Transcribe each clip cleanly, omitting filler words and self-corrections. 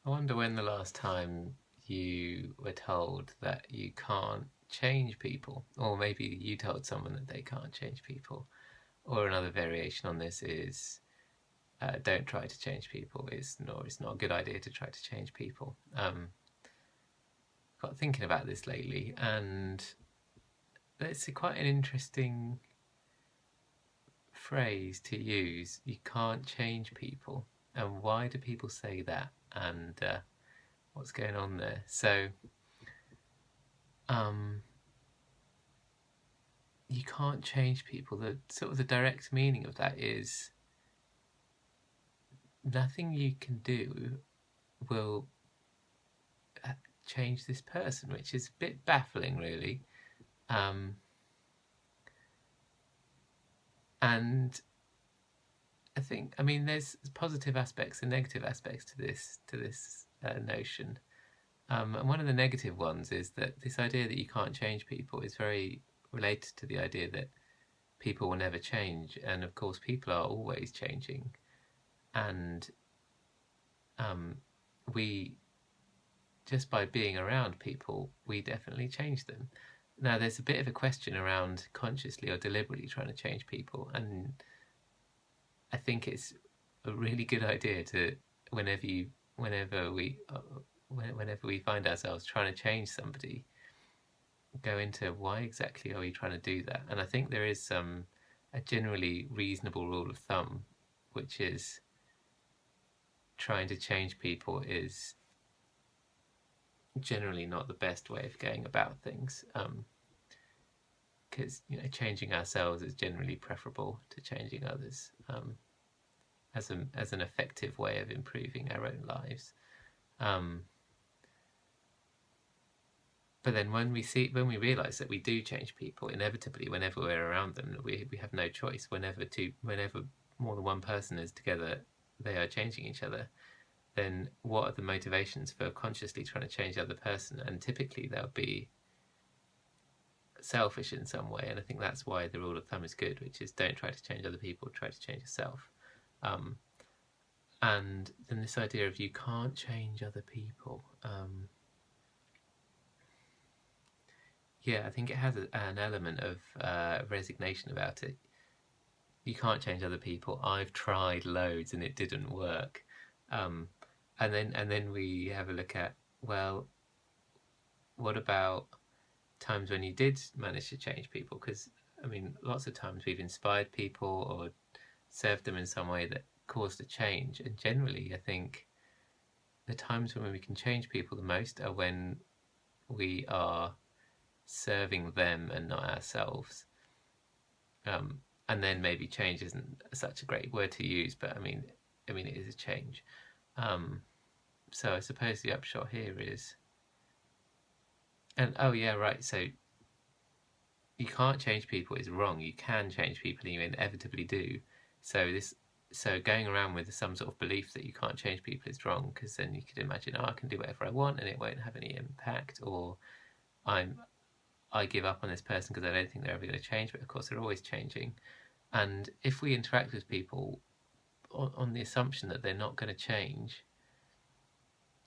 I wonder when the last time you were told that you can't change people, or maybe you told someone that they can't change people. Or another variation on this is don't try to change people. It's not a good idea to try to change people. Got thinking about this lately, and it's quite an interesting phrase to use. You can't change people, and why do people say that? And what's going on there? So, um, you can't change people. The sort of the direct meaning of that is nothing you can do will change this person, which is a bit baffling, really. Um, and I mean, there's positive aspects and negative aspects to this notion. And one of the negative ones is that this idea that you can't change people is very related to the idea that people will never change, and of course, people are always changing, and um, we just by being around people, we definitely change them. Now, there's a bit of a question around consciously or deliberately trying to change people, and I think it's a really good idea to whenever you whenever we whenever we find ourselves trying to change somebody, go into why exactly are we trying to do that. And I think there is a generally reasonable rule of thumb, which is trying to change people is generally not the best way of going about things, because changing ourselves is generally preferable to changing others, as an effective way of improving our own lives. Um, but then when we realise that we do change people inevitably whenever we're around them, we have no choice. Whenever more than one person is together, they are changing each other. Then what are the motivations for consciously trying to change the other person? And typically they'll be selfish in some way, and I think that's why the rule of thumb is good, which is don't try to change other people, try to change yourself. Um, and then this idea of you can't change other people. Yeah, I think it has an element of resignation about it. You can't change other people. I've tried loads and it didn't work. Um, and then we have a look at, well, what about times when you did manage to change people? Because I mean, lots of times we've inspired people or served them in some way that caused a change. And generally, I think the times when we can change people the most are when we are serving them and not ourselves. Um, and then maybe change isn't such a great word to use, but I mean it is a change. Um, so I suppose the upshot here is, and oh yeah, right. So you can't change people is wrong. You can change people, and you inevitably do. So going around with some sort of belief that you can't change people is wrong, because then you could imagine, oh, I can do whatever I want and it won't have any impact, or I'm I give up on this person because I don't think they're ever going to change. But of course, they're always changing. And if we interact with people on the assumption that they're not going to change,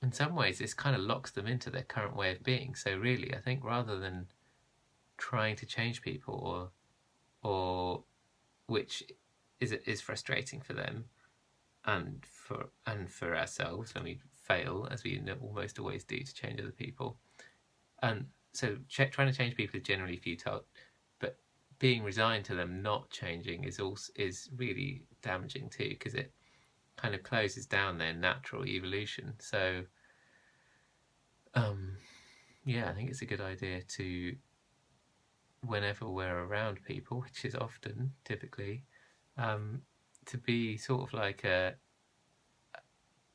in some ways, this kind of locks them into their current way of being. So really, I think rather than trying to change people, or which is frustrating for them and for ourselves when we fail, as we almost always do, to change other people. And so trying to change people is generally futile, but being resigned to them not changing is really damaging too, because it kind of closes down their natural evolution. So um, yeah, I think it's a good idea to, whenever we're around people, which is often typically, um, to be sort of like an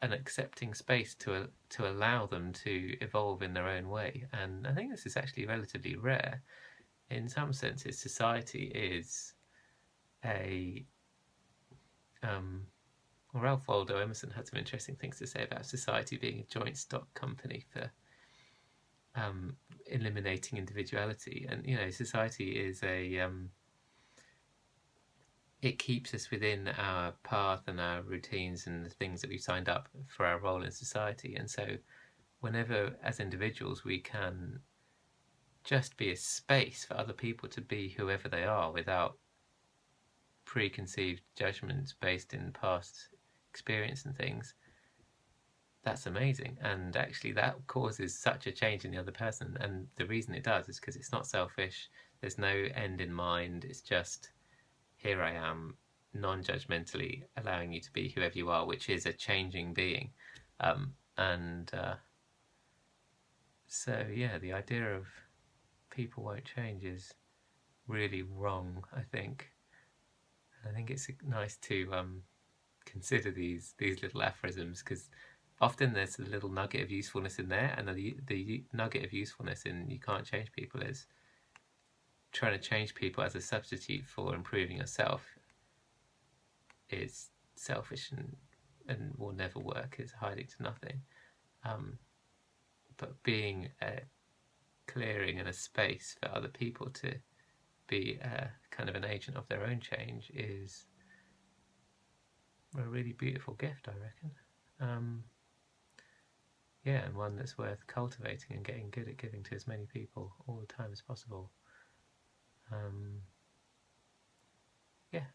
accepting space to allow them to evolve in their own way. And I think this is actually relatively rare. In some senses, society is a well, Ralph Waldo Emerson had some interesting things to say about society being a joint stock company for eliminating individuality. And society it keeps us within our path and our routines and the things that we've signed up for our role in society. And so whenever as individuals we can just be a space for other people to be whoever they are without preconceived judgments based in past experience and things, that's amazing. And actually that causes such a change in the other person, and the reason it does is because it's not selfish, there's no end in mind, it's just here I am, non-judgmentally allowing you to be whoever you are, which is a changing being. And so yeah, the idea of people won't change is really wrong, I think. And I think it's nice to consider these little aphorisms, because often there's a little nugget of usefulness in there, and the nugget of usefulness in you can't change people is trying to change people as a substitute for improving yourself is selfish and will never work, is hiding to nothing. But being a clearing and a space for other people to be kind of an agent of their own change is a really beautiful gift, I reckon. Yeah, and one that's worth cultivating and getting good at giving to as many people all the time as possible. Yeah.